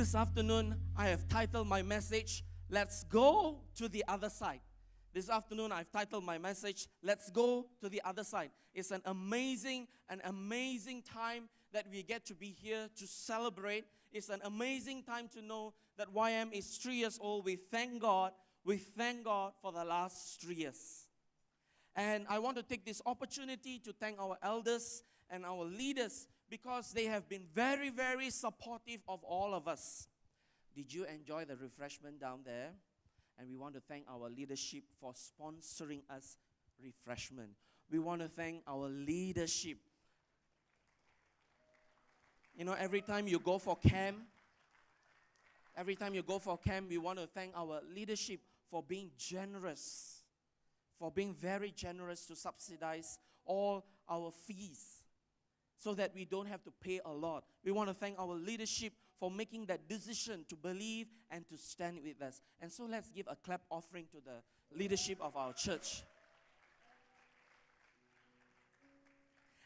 this afternoon, I have titled my message, Let's Go to the Other Side. This afternoon, I've titled my message, Let's Go to the Other Side. It's an amazing time that we get to be here to celebrate. It's an amazing time to know that YM is 3 years old. We thank God for the last 3 years. And I want to take this opportunity to thank our elders and our leaders because they have been very, very supportive of all of us. Did you enjoy the refreshment down there? And we want to thank our leadership for sponsoring us refreshment. We want to thank our leadership. You know, every time you go for camp, we want to thank our leadership for being generous, for being very generous to subsidize all our fees so that we don't have to pay a lot. We want to thank our leadership for making that decision to believe and to stand with us. And so let's give a clap offering to the leadership of our church.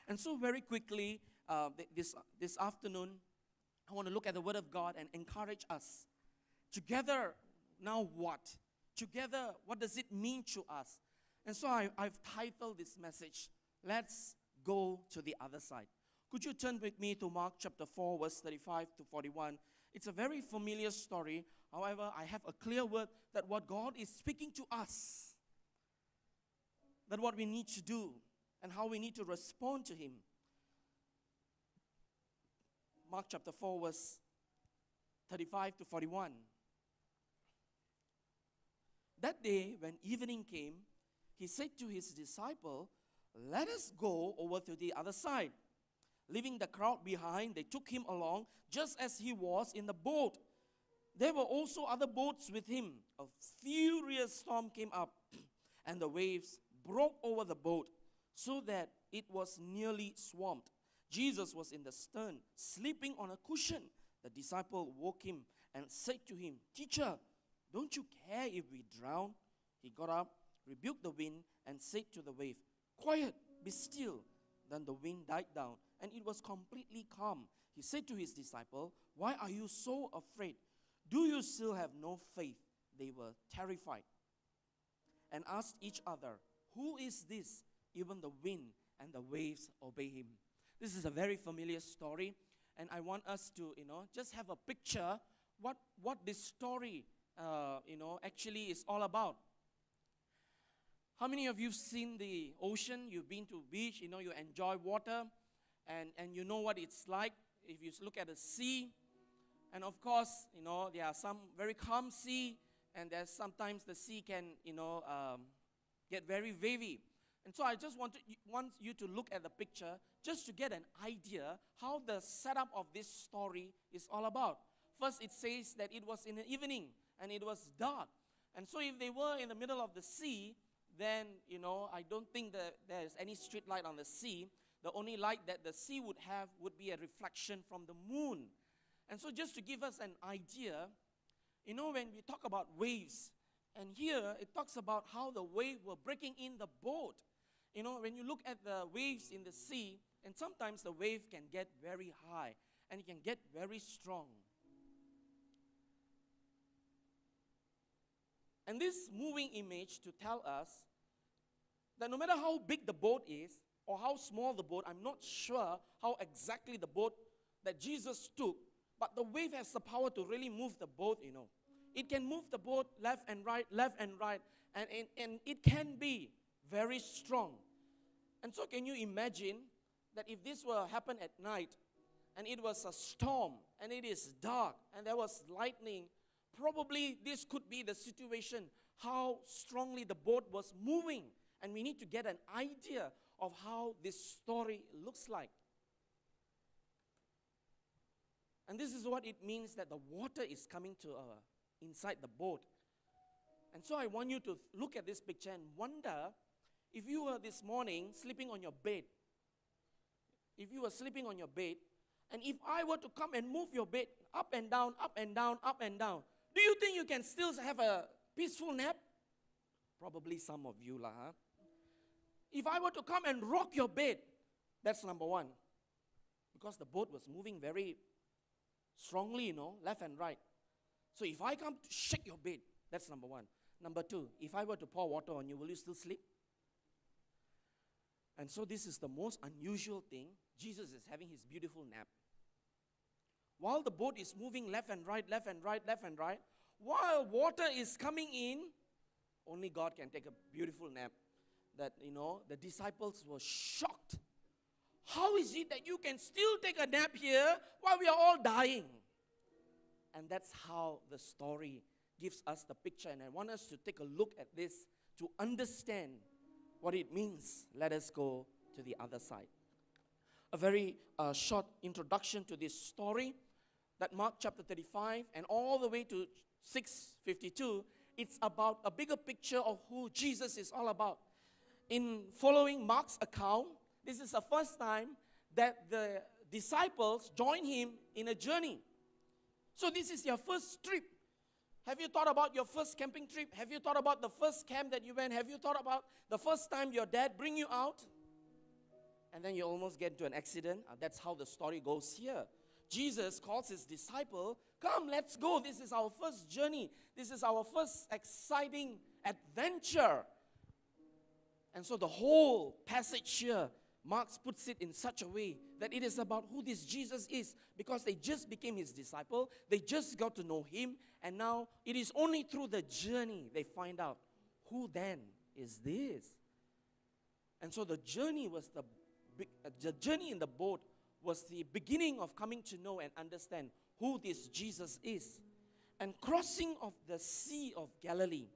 And so very quickly, this afternoon, I want to look at the Word of God and encourage us. Together, now what? Together, what does it mean to us? And so I've titled this message, Let's Go to the Other Side. Could you turn with me to Mark chapter 4, verse 35 to 41? It's a very familiar story. However, I have a clear word that what God is speaking to us, that what we need to do and how we need to respond to Him. Mark chapter 4, verse 35 to 41. That day, when evening came, He said to His disciple, "Let us go over to the other side." Leaving the crowd behind, they took Him along, just as He was in the boat. There were also other boats with Him. A furious storm came up, and the waves broke over the boat, so that it was nearly swamped. Jesus was in the stern, sleeping on a cushion. The disciple woke Him and said to Him, "Teacher, don't you care if we drown?" He got up, rebuked the wind, and said to the wave, "Quiet, be still." Then the wind died down, and it was completely calm. He said to His disciple, "Why are you so afraid? Do you still have no faith?" They were terrified and asked each other, "Who is this? Even the wind and the waves obey Him." This is a very familiar story, and I want us to, just have a picture what this story, actually is all about. How many of you have seen the ocean? You've been to beach, you enjoy water, and you know what it's like if you look at the sea. And of course, there are some very calm sea, and there's sometimes the sea can, get very wavy. And so I just want you to look at the picture just to get an idea how the setup of this story is all about. First, it says that it was in the evening, and it was dark. And so if they were in the middle of the sea, then, I don't think that there's any street light on the sea. The only light that the sea would have would be a reflection from the moon. And so just to give us an idea, when we talk about waves, and here it talks about how the waves were breaking in the boat. When you look at the waves in the sea, and sometimes the wave can get very high, and it can get very strong. And this moving image to tell us that no matter how big the boat is, or how small the boat, I'm not sure how exactly the boat that Jesus took, but the wave has the power to really move the boat, It can move the boat left and right, and it can be very strong. And so can you imagine that if this were happen at night, and it was a storm, and it is dark, and there was lightning, probably this could be the situation, how strongly the boat was moving. And we need to get an idea of how this story looks like. And this is what it means that the water is coming to inside the boat. And so I want you to look at this picture and wonder if you were this morning sleeping on your bed. If you were sleeping on your bed, and if I were to come and move your bed up and down, up and down, up and down, do you think you can still have a peaceful nap? Probably some of you lah. Huh? If I were to come and rock your bed, that's number one. Because the boat was moving very strongly, left and right. So if I come to shake your bed, that's number one. Number two, if I were to pour water on you, will you still sleep? And so this is the most unusual thing. Jesus is having his beautiful nap. While the boat is moving left and right, left and right, left and right, while water is coming in, only God can take a beautiful nap. That, the disciples were shocked. How is it that you can still take a nap here while we are all dying? And that's how the story gives us the picture. And I want us to take a look at this to understand what it means. Let us go to the other side. A very short introduction to this story. That Mark chapter 35 and all the way to 6:52, it's about a bigger picture of who Jesus is all about. In following Mark's account, this is the first time that the disciples join him in a journey. So this is your first trip. Have you thought about your first camping trip? Have you thought about the first camp that you went? Have you thought about the first time your dad bring you out? And then you almost get into an accident. That's how the story goes here. Jesus calls his disciple, come, let's go. This is our first journey. This is our first exciting adventure. And so the whole passage here, Mark puts it in such a way that it is about who this Jesus is, because they just became his disciple. They just got to know him. And now it is only through the journey they find out, who then is this? And so the journey in the boat was the beginning of coming to know and understand who this Jesus is. And crossing of the Sea of Galilee.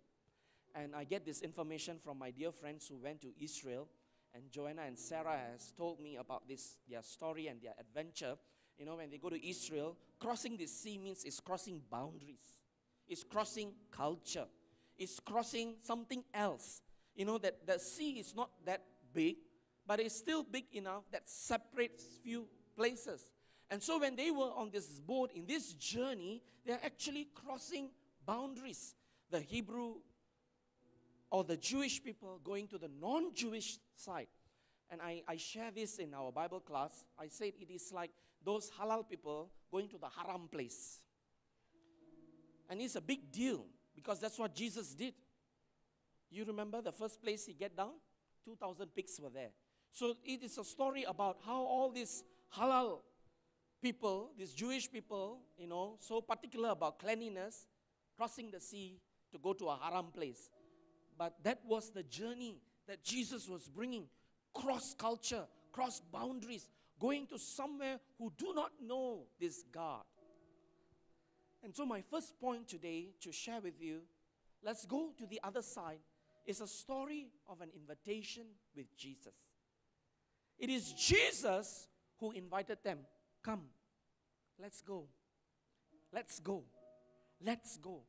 And I get this information from my dear friends who went to Israel. And Joanna and Sarah has told me about this, their story and their adventure. When they go to Israel, crossing the sea means it's crossing boundaries. It's crossing culture. It's crossing something else. That the sea is not that big, but it's still big enough that separates few places. And so when they were on this boat, in this journey, they're actually crossing boundaries. The Hebrew or the Jewish people going to the non-Jewish side. And I share this in our Bible class. I said it is like those halal people going to the haram place. And it's a big deal because that's what Jesus did. You remember the first place he get down? 2,000 pigs were there. So it is a story about how all these halal people, these Jewish people, so particular about cleanliness, crossing the sea to go to a haram place. But that was the journey that Jesus was bringing. Cross culture, cross boundaries, going to somewhere who do not know this God. And so my first point today to share with you, let's go to the other side, is a story of an invitation with Jesus. It is Jesus who invited them. Come, let's go. Let's go. Let's go.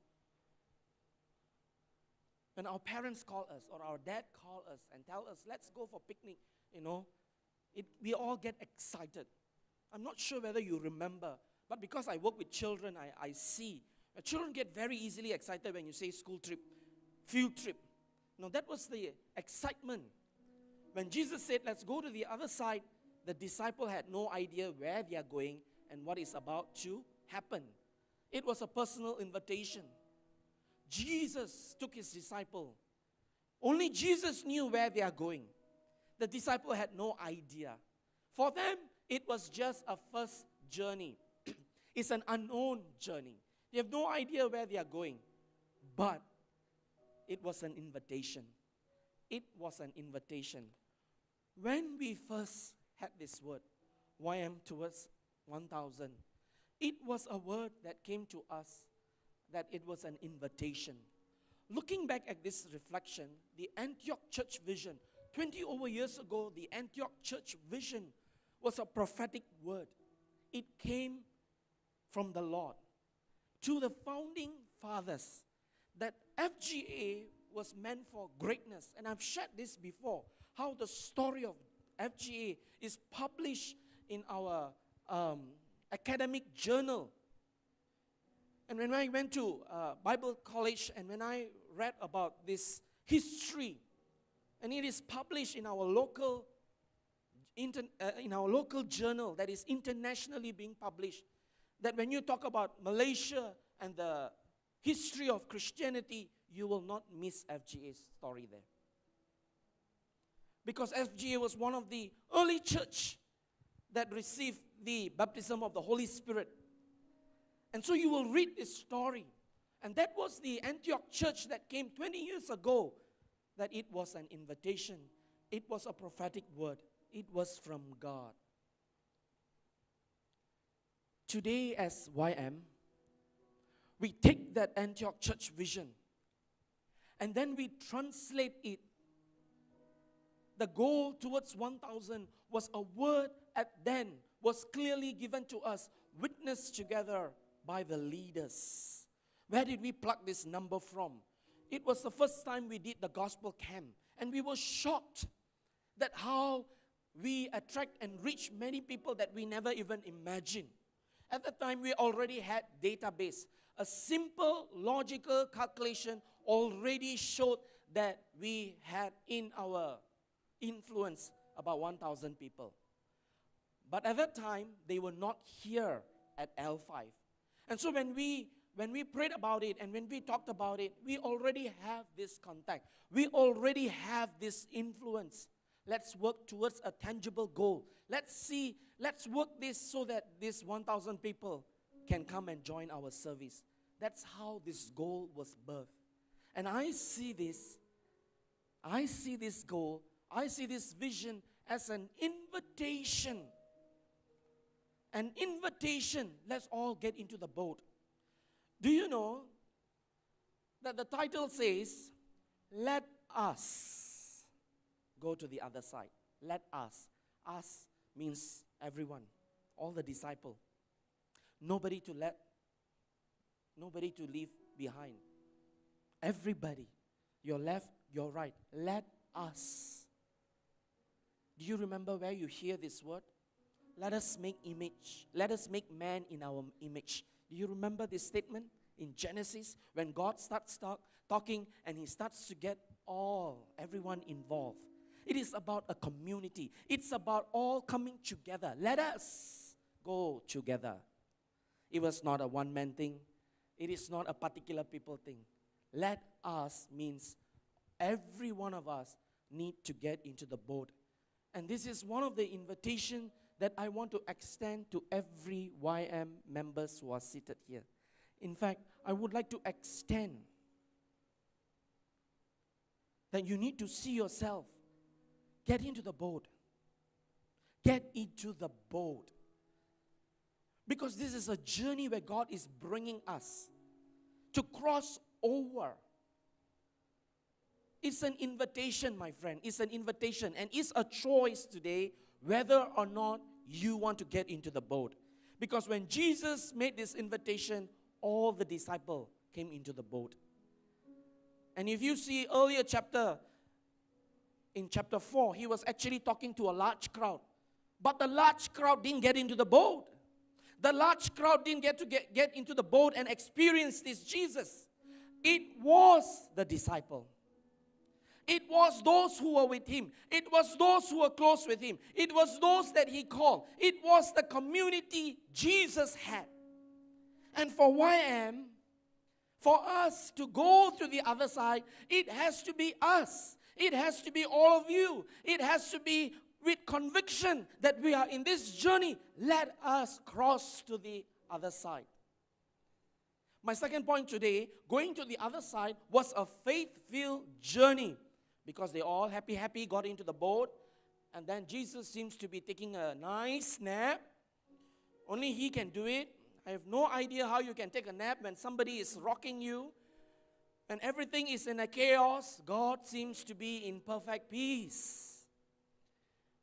When our parents call us or our dad call us and tell us, let's go for picnic, we all get excited. I'm not sure whether you remember, but because I work with children, I see. Children get very easily excited when you say school trip, field trip. That was the excitement. When Jesus said, let's go to the other side, the disciple had no idea where they are going and what is about to happen. It was a personal invitation. Jesus took his disciple. Only Jesus knew where they are going. The disciple had no idea. For them, it was just a first journey. It's an unknown journey. They have no idea where they are going. But it was an invitation. It was an invitation. When we first had this word, YM towards 1,000, it was a word that came to us that it was an invitation. Looking back at this reflection, the Antioch church vision, 20 over years ago, the Antioch church vision was a prophetic word. It came from the Lord to the founding fathers that FGA was meant for greatness. And I've shared this before, how the story of FGA is published in our academic journal. And when I went to Bible college and when I read about this history, and it is published in our local journal that is internationally being published, that when you talk about Malaysia and the history of Christianity, you will not miss FGA's story there. Because FGA was one of the early church that received the baptism of the Holy Spirit. And so you will read this story. And that was the Antioch church that came 20 years ago, that it was an invitation. It was a prophetic word. It was from God. Today as YM, we take that Antioch church vision and then we translate it. The goal towards 1,000 was a word at then, was clearly given to us, witnessed together by the leaders. Where did we pluck this number from? It was the first time we did the gospel camp, and we were shocked that how we attract and reach many people that we never even imagined. At the time, we already had database. A simple logical calculation already showed that we had in our influence about 1,000 people. But at that time, they were not here at L5. And so when we prayed about it and when we talked about it, we already have this contact. We already have this influence. Let's work towards a tangible goal. Let's work this so that this 1,000 people can come and join our service. That's how this goal was birthed. And I see this goal, I see this vision as an invitation. An invitation. Let's all get into the boat. Do you know that the title says, let us go to the other side. Let us. Us means everyone, all the disciples. Nobody to leave behind. Everybody, your left, your right. Let us. Do you remember where you hear this word? Let us make image. Let us make man in our image. Do you remember this statement in Genesis when God starts talking and he starts to get everyone involved? It is about a community. It's about all coming together. Let us go together. It was not a one-man thing. It is not a particular people thing. Let us means every one of us need to get into the boat. And this is one of the invitations that I want to extend to every YM members who are seated here. In fact, I would like to extend that you need to see yourself. Get into the boat. Get into the boat. Because this is a journey where God is bringing us to cross over. It's an invitation, my friend. It's an invitation. And it's a choice today whether or not you want to get into the boat. Because when Jesus made this invitation, all the disciples came into the boat. And if you see earlier chapter, in chapter 4, he was actually talking to a large crowd. But the large crowd didn't get into the boat. The large crowd didn't get into the boat and experience this Jesus. It was the disciple. It was those who were with him. It was those who were close with him. It was those that he called. It was the community Jesus had. And for YM, for us to go to the other side, it has to be us. It has to be all of you. It has to be with conviction that we are in this journey. Let us cross to the other side. My second point today, going to the other side, was a faith-filled journey. Because they all happy, got into the boat. And then Jesus seems to be taking a nice nap. Only he can do it. I have no idea how you can take a nap when somebody is rocking you. When everything is in a chaos, God seems to be in perfect peace.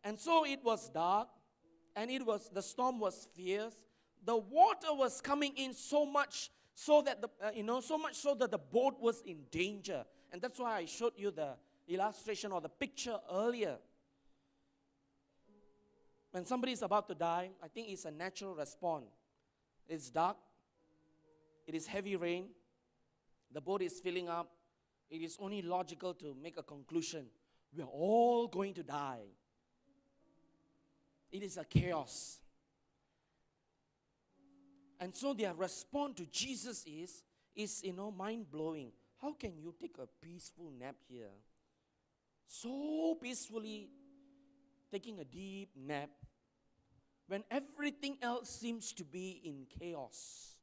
And so it was dark, and the storm was fierce. The water was coming in so much so that the boat was in danger. And that's why I showed you the illustration or the picture earlier. When somebody is about to die, I think it's a natural response. It's dark. It is heavy rain. The boat is filling up. It is only logical to make a conclusion. We are all going to die. It is a chaos. And so their response to Jesus is mind-blowing. How can you take a peaceful nap here? So peacefully taking a deep nap when everything else seems to be in chaos.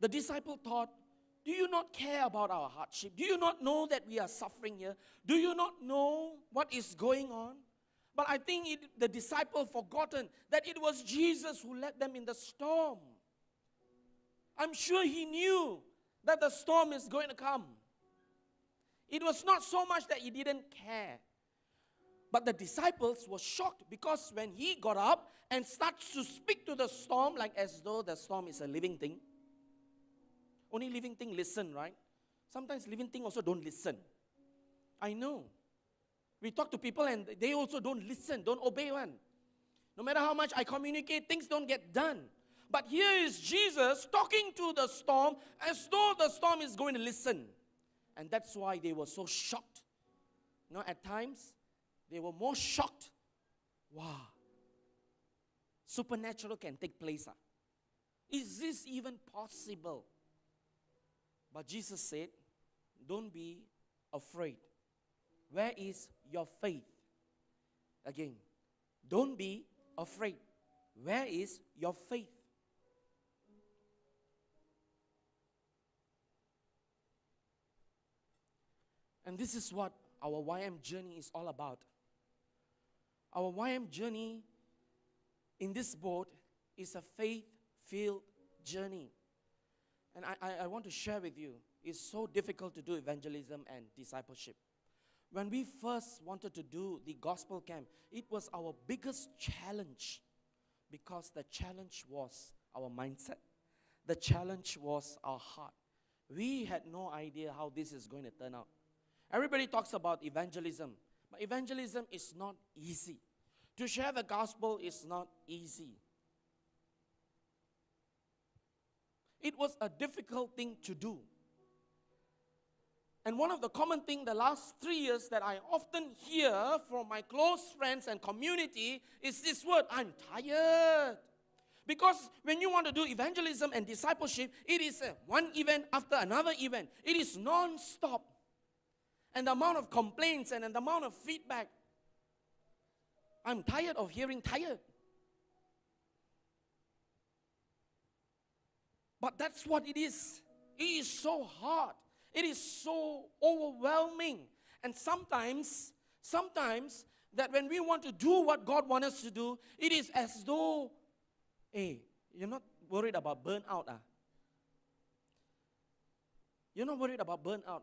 The disciple thought, do you not care about our hardship? Do you not know that we are suffering here? Do you not know what is going on? But I think the disciple forgotten that it was Jesus who led them in the storm. I'm sure he knew that the storm is going to come. It was not so much that he didn't care. But the disciples were shocked because when he got up and starts to speak to the storm like as though the storm is a living thing. Only living thing listen, right? Sometimes living thing also don't listen. I know. We talk to people and they also don't listen, don't obey one. No matter how much I communicate, things don't get done. But here is Jesus talking to the storm as though the storm is going to listen. And that's why they were so shocked. At times, they were more shocked. Wow. Supernatural can take place. Is this even possible? But Jesus said, don't be afraid. Where is your faith? Again, don't be afraid. Where is your faith? And this is what our YM journey is all about. Our YM journey in this boat is a faith-filled journey. And I want to share with you, it's so difficult to do evangelism and discipleship. When we first wanted to do the gospel camp, it was our biggest challenge because the challenge was our mindset. The challenge was our heart. We had no idea how this is going to turn out. Everybody talks about evangelism, but evangelism is not easy. To share the gospel is not easy. It was a difficult thing to do. And one of the common things the last 3 years that I often hear from my close friends and community is this word, I'm tired. Because when you want to do evangelism and discipleship, it is one event after another event. It is non-stop. And the amount of complaints and the amount of feedback, I'm tired of hearing tired. But that's what it is. It is so hard. It is so overwhelming. And sometimes that when we want to do what God wants us to do, it is as though, hey, you're not worried about burnout. You're not worried about burnout.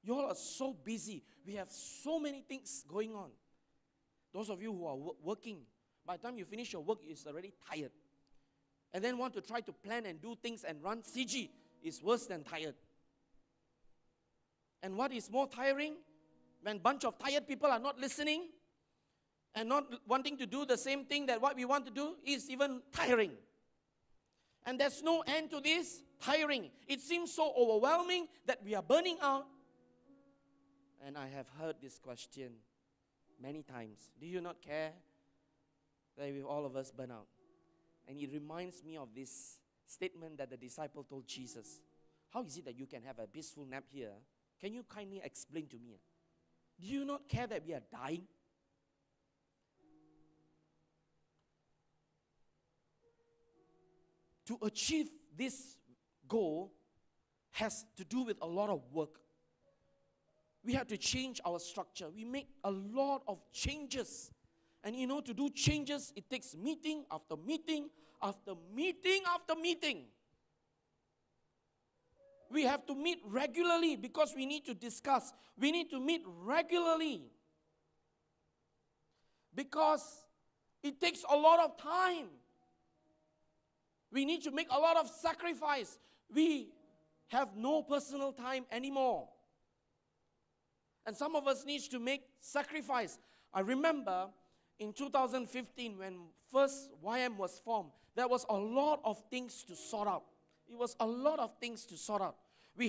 You all are so busy. We have so many things going on. Those of you who are working, by the time you finish your work, you're already tired. And then want to try to plan and do things and run CG is worse than tired. And what is more tiring? When a bunch of tired people are not listening and not wanting to do the same thing that what we want to do is even tiring. And there's no end to this, tiring. It seems so overwhelming that we are burning out. And I have heard this question many times. Do you not care that we all of us burn out? And it reminds me of this statement that the disciple told Jesus. How is it that you can have a peaceful nap here? Can you kindly explain to me? Do you not care that we are dying? To achieve this goal has to do with a lot of work. We have to change our structure. We make a lot of changes. And to do changes, it takes meeting after meeting after meeting after meeting. We have to meet regularly because we need to discuss. We need to meet regularly because it takes a lot of time. We need to make a lot of sacrifice. We have no personal time anymore. And some of us need to make sacrifice. I remember in 2015 when first YM was formed, there was a lot of things to sort out. It was a lot of things to sort out. We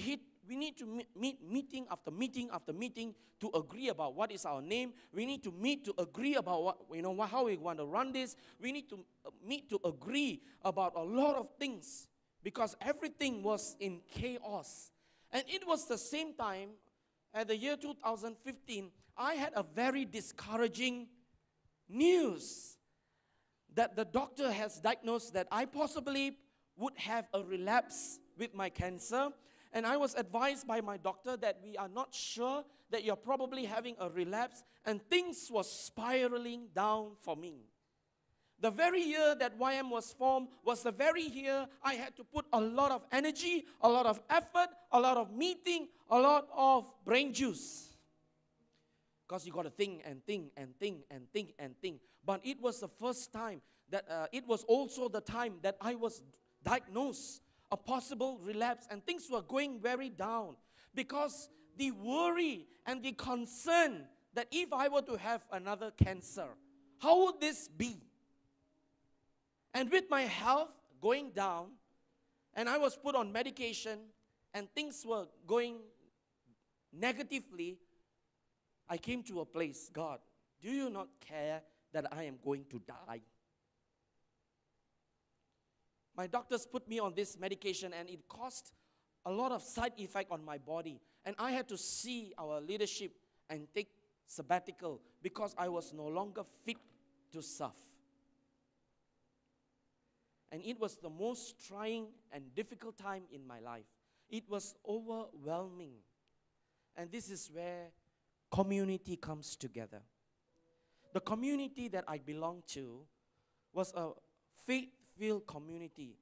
need to meet meeting after meeting after meeting to agree about what is our name. We need to meet to agree about how we want to run this. We need to meet to agree about a lot of things. because everything was in chaos. And it was the same time, at the year 2015, I had a very discouraging news that the doctor has diagnosed that I possibly would have a relapse with my cancer. And I was advised by my doctor that we are not sure, that you're probably having a relapse, and things were spiraling down for me. The very year that YM was formed was the very year I had to put a lot of energy, a lot of effort, a lot of meeting, a lot of brain juice. Because you got to think and think and think and think and think. But it was the first time that, it was also the time that I was diagnosed a possible relapse, and things were going very down. Because the worry and the concern that if I were to have another cancer, how would this be? And with my health going down, and I was put on medication, and things were going negatively, I came to a place, God, do you not care that I am going to die? My doctors put me on this medication, and it caused a lot of side effect on my body. And I had to see our leadership and take sabbatical because I was no longer fit to serve. And it was the most trying and difficult time in my life. It was overwhelming. And this is where community comes together. The community that I belonged to was a faith-filled community.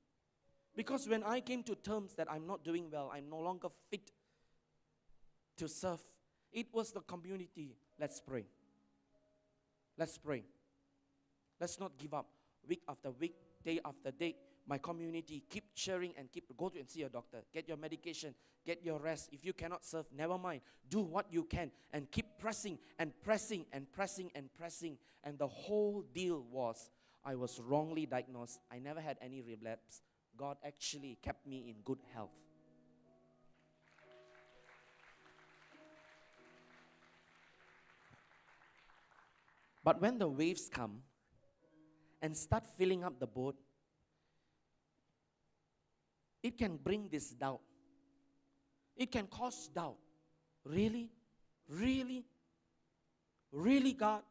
Because when I came to terms that I'm not doing well, I'm no longer fit to serve, it was the community. Let's pray. Let's pray. Let's not give up. Week after week, day after day, my community, keep sharing and go to and see your doctor. Get your medication, get your rest. If you cannot serve, never mind. Do what you can and keep pressing and pressing and pressing and pressing. And the whole deal was, I was wrongly diagnosed. I never had any relapse. God actually kept me in good health. But when the waves come and start filling up the boat, it can bring this doubt. It can cause doubt. Really? Really? Really, God?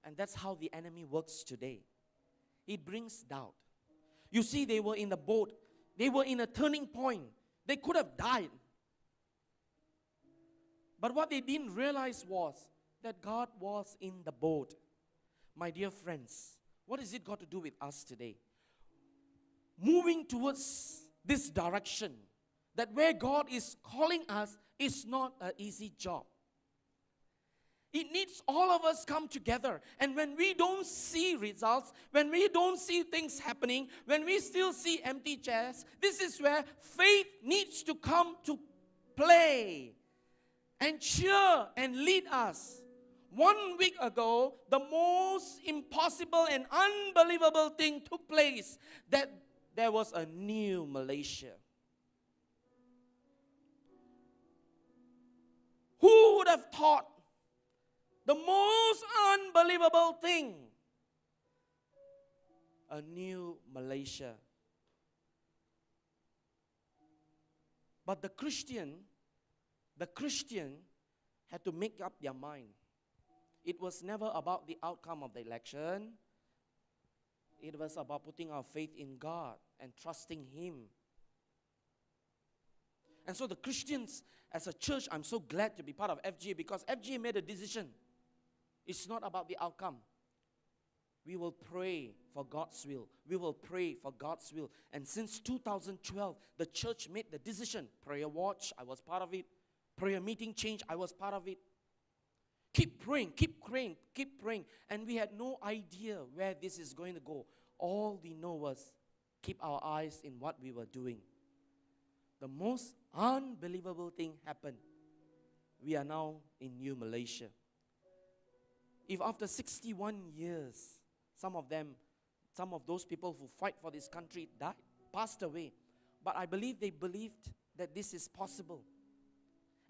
And that's how the enemy works today. It brings doubt. You see, they were in the boat. They were in a turning point. They could have died. But what they didn't realize was that God was in the boat. My dear friends, what has it got to do with us today? Moving towards this direction, that where God is calling us, is not an easy job. It needs all of us come together. And when we don't see results, when we don't see things happening, when we still see empty chairs, this is where faith needs to come to play and cheer and lead us. 1 week ago, the most impossible and unbelievable thing took place, that there was a new Malaysia. Who would have thought? The most unbelievable thing. A new Malaysia. But the Christian had to make up their mind. It was never about the outcome of the election. It was about putting our faith in God and trusting Him. And so the Christians, as a church, I'm so glad to be part of FGA, because FGA made a decision. It's not about the outcome. We will pray for God's will. We will pray for God's will. And since 2012, the church made the decision. Prayer watch, I was part of it. Prayer meeting change, I was part of it. Keep praying, keep praying, keep praying. And we had no idea where this is going to go. All we know was keep our eyes in what we were doing. The most unbelievable thing happened. We are now in New Malaysia. If after 61 years, some of those people who fight for this country died, passed away. But I believe they believed that this is possible.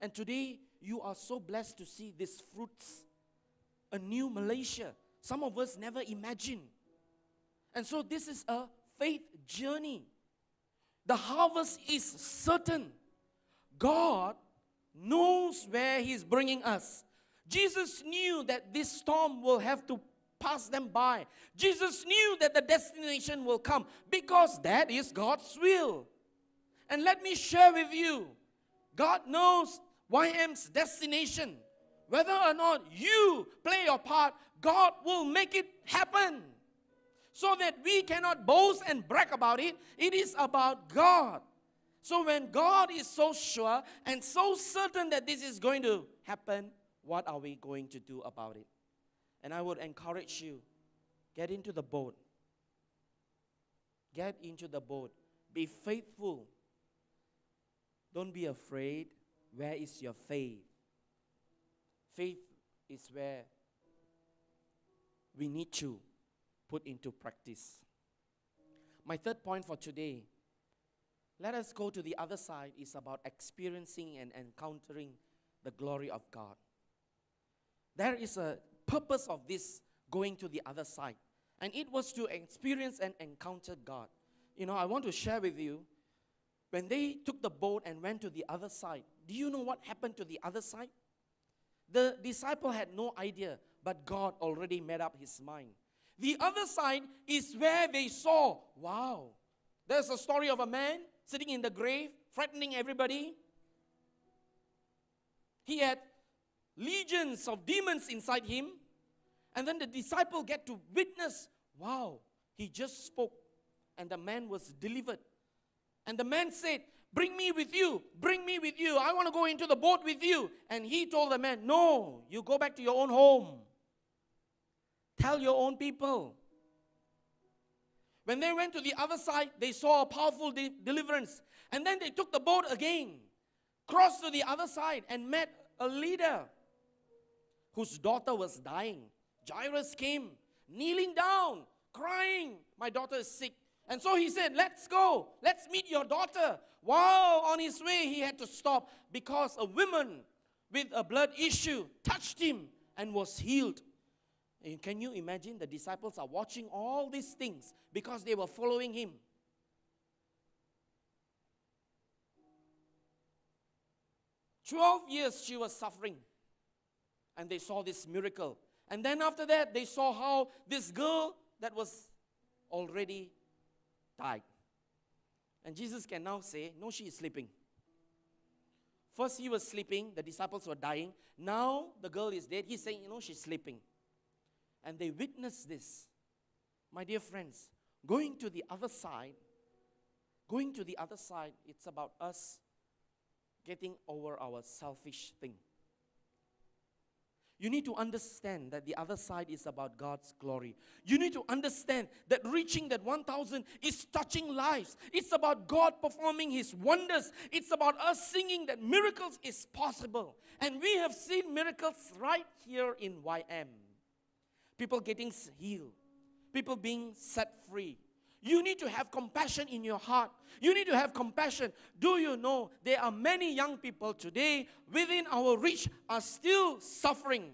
And today, you are so blessed to see these fruits. A new Malaysia. Some of us never imagined. And so this is a faith journey. The harvest is certain. God knows where He's bringing us. Jesus knew that this storm will have to pass them by. Jesus knew that the destination will come because that is God's will. And let me share with you, God knows YM's destination. Whether or not you play your part, God will make it happen. So that we cannot boast and brag about it. It is about God. So when God is so sure and so certain that this is going to happen, what are we going to do about it? And I would encourage you, get into the boat. Get into the boat. Be faithful. Don't be afraid. Where is your faith? Faith is where we need to put into practice. My third point for today, let us go to the other side, is about experiencing and encountering the glory of God. There is a purpose of this going to the other side, and it was to experience and encounter God. You know, I want to share with you, when they took the boat and went to the other side, do you know what happened to the other side? The disciple had no idea, but God already made up His mind. The other side is where they saw, wow, there's a story of a man sitting in the grave, threatening everybody. He had legions of demons inside him. And then the disciple get to witness, wow, he just spoke and the man was delivered. And the man said, bring me with you, I want to go into the boat with you. And he told the man, no, you go back to your own home. Tell your own people. When they went to the other side, they saw a powerful deliverance. And then they took the boat again, crossed to the other side and met a leader whose daughter was dying. Jairus came, kneeling down, crying, my daughter is sick. And so he said, let's go, let's meet your daughter. While on his way, he had to stop because a woman with a blood issue touched him and was healed. And can you imagine? The disciples are watching all these things because they were following him. For 12 years she was suffering. And they saw this miracle. And then after that, they saw how this girl that was already died. And Jesus can now say, no, she is sleeping. First he was sleeping, the disciples were dying. Now the girl is dead. He's saying, she's sleeping. And they witnessed this. My dear friends, going to the other side, it's about us getting over our selfish thing. You need to understand that the other side is about God's glory. You need to understand that reaching that 1,000 is touching lives. It's about God performing His wonders. It's about us singing that miracles is possible. And we have seen miracles right here in YM. People getting healed. People being set free. You need to have compassion in your heart. You need to have compassion. Do you know there are many young people today within our reach are still suffering.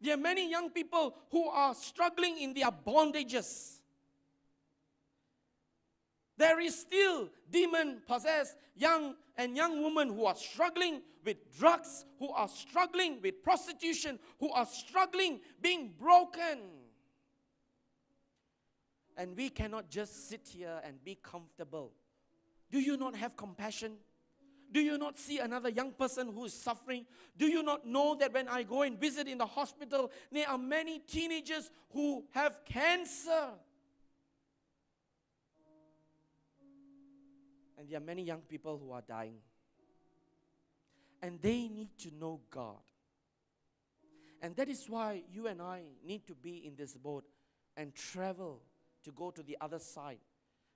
There are many young people who are struggling in their bondages. There is still demon-possessed young women who are struggling with drugs, who are struggling with prostitution, who are struggling being broken. And we cannot just sit here and be comfortable. Do you not have compassion? Do you not see another young person who is suffering? Do you not know that when I go and visit in the hospital, there are many teenagers who have cancer? And there are many young people who are dying. And they need to know God. And that is why you and I need to be in this boat and travel to go to the other side,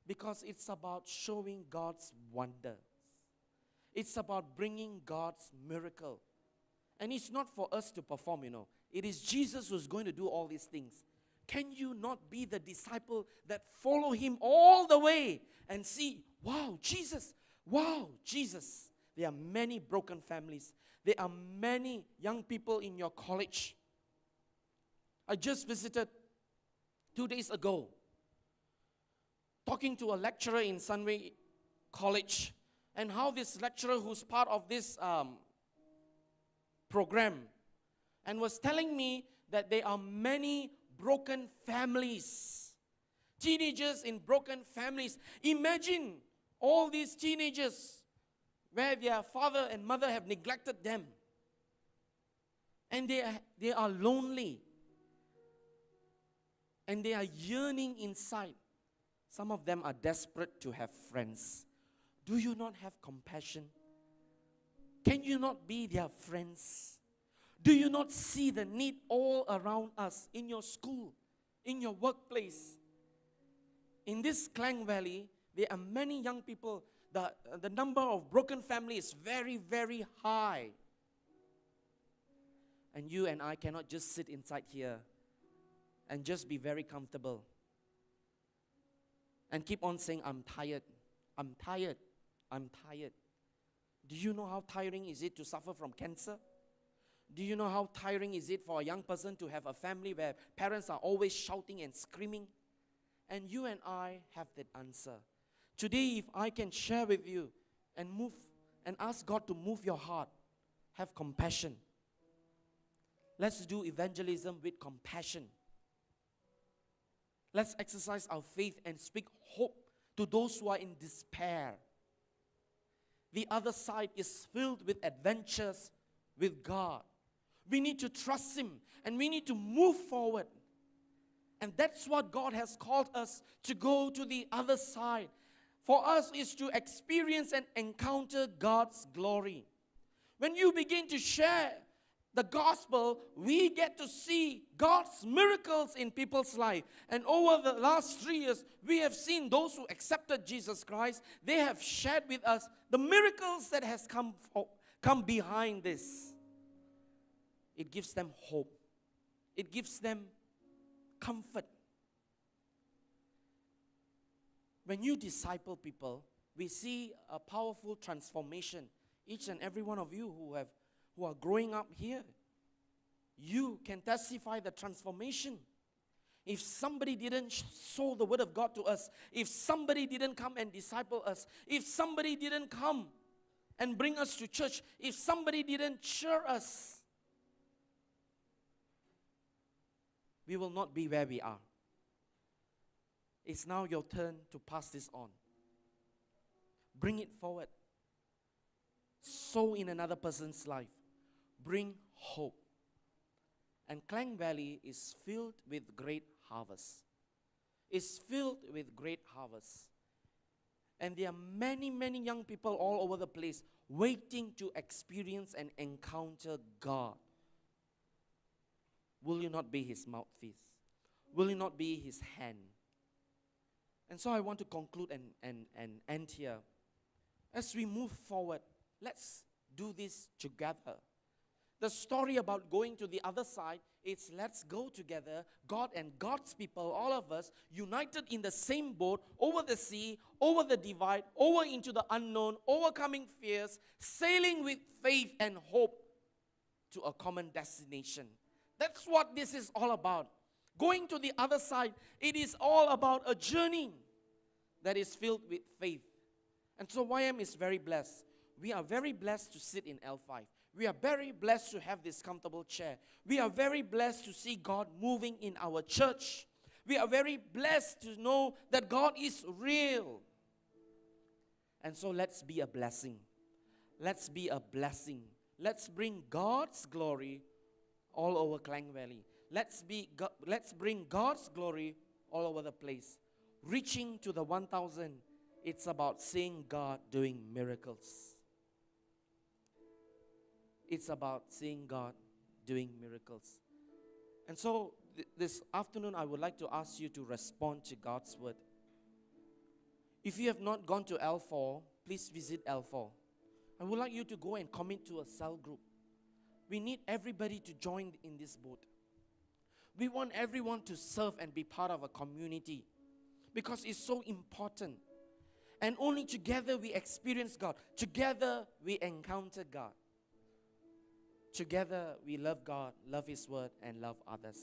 because it's about showing God's wonders. It's about bringing God's miracle. And it's not for us to perform, It is Jesus who's going to do all these things. Can you not be the disciple that follow Him all the way and see, wow, Jesus. There are many broken families. There are many young people in your college. I just visited 2 days ago talking to a lecturer in Sunway College, and how this lecturer who's part of this program, and was telling me that there are many broken families, teenagers in broken families. Imagine all these teenagers where their father and mother have neglected them, and they are lonely, and they are yearning inside. Some of them are desperate to have friends. Do you not have compassion? Can you not be their friends? Do you not see the need all around us, in your school, in your workplace? In this Klang Valley, there are many young people. The number of broken families is very, very high. And you and I cannot just sit inside here and just be very comfortable and keep on saying, I'm tired, I'm tired, I'm tired. Do you know how tiring is it to suffer from cancer? Do you know how tiring is it for a young person to have a family where parents are always shouting and screaming? And you and I have that answer. Today, if I can share with you and move and ask God to move your heart, have compassion. Let's do evangelism with compassion. Let's exercise our faith and speak hope to those who are in despair. The other side is filled with adventures with God. We need to trust Him and we need to move forward. And that's what God has called us to go to the other side. For us is to experience and encounter God's glory. When you begin to share the gospel, we get to see God's miracles in people's life. And over the last 3 years, we have seen those who accepted Jesus Christ. They have shared with us the miracles that has come behind this. It gives them hope. It gives them comfort. When you disciple people, we see a powerful transformation. Each and every one of you who are growing up here, you can testify the transformation. If somebody didn't sow the word of God to us, if somebody didn't come and disciple us, if somebody didn't come and bring us to church, if somebody didn't cheer us, we will not be where we are. It's now your turn to pass this on. Bring it forward. Sow in another person's life. Bring hope. And Klang Valley is filled with great harvests. It's filled with great harvests. And there are many, many young people all over the place waiting to experience and encounter God. Will you not be His mouthpiece? Will you not be His hand? And so I want to conclude and end here. As we move forward, let's do this together. The story about going to the other side is let's go together, God and God's people, all of us, united in the same boat, over the sea, over the divide, over into the unknown, overcoming fears, sailing with faith and hope to a common destination. That's what this is all about. Going to the other side, it is all about a journey that is filled with faith. And so YM is very blessed. We are very blessed to sit in L5. We are very blessed to have this comfortable chair. We are very blessed to see God moving in our church. We are very blessed to know that God is real. And so let's be a blessing. Let's be a blessing. Let's bring God's glory all over Klang Valley. Let's bring God's glory all over the place. Reaching to the 1,000, it's about seeing God doing miracles. It's about seeing God doing miracles. And so this afternoon, I would like to ask you to respond to God's word. If you have not gone to L4, please visit L4. I would like you to go and commit to a cell group. We need everybody to join in this boat. We want everyone to serve and be part of a community because it's so important. And only together we experience God. Together we encounter God. Together we love God, love His word, and love others.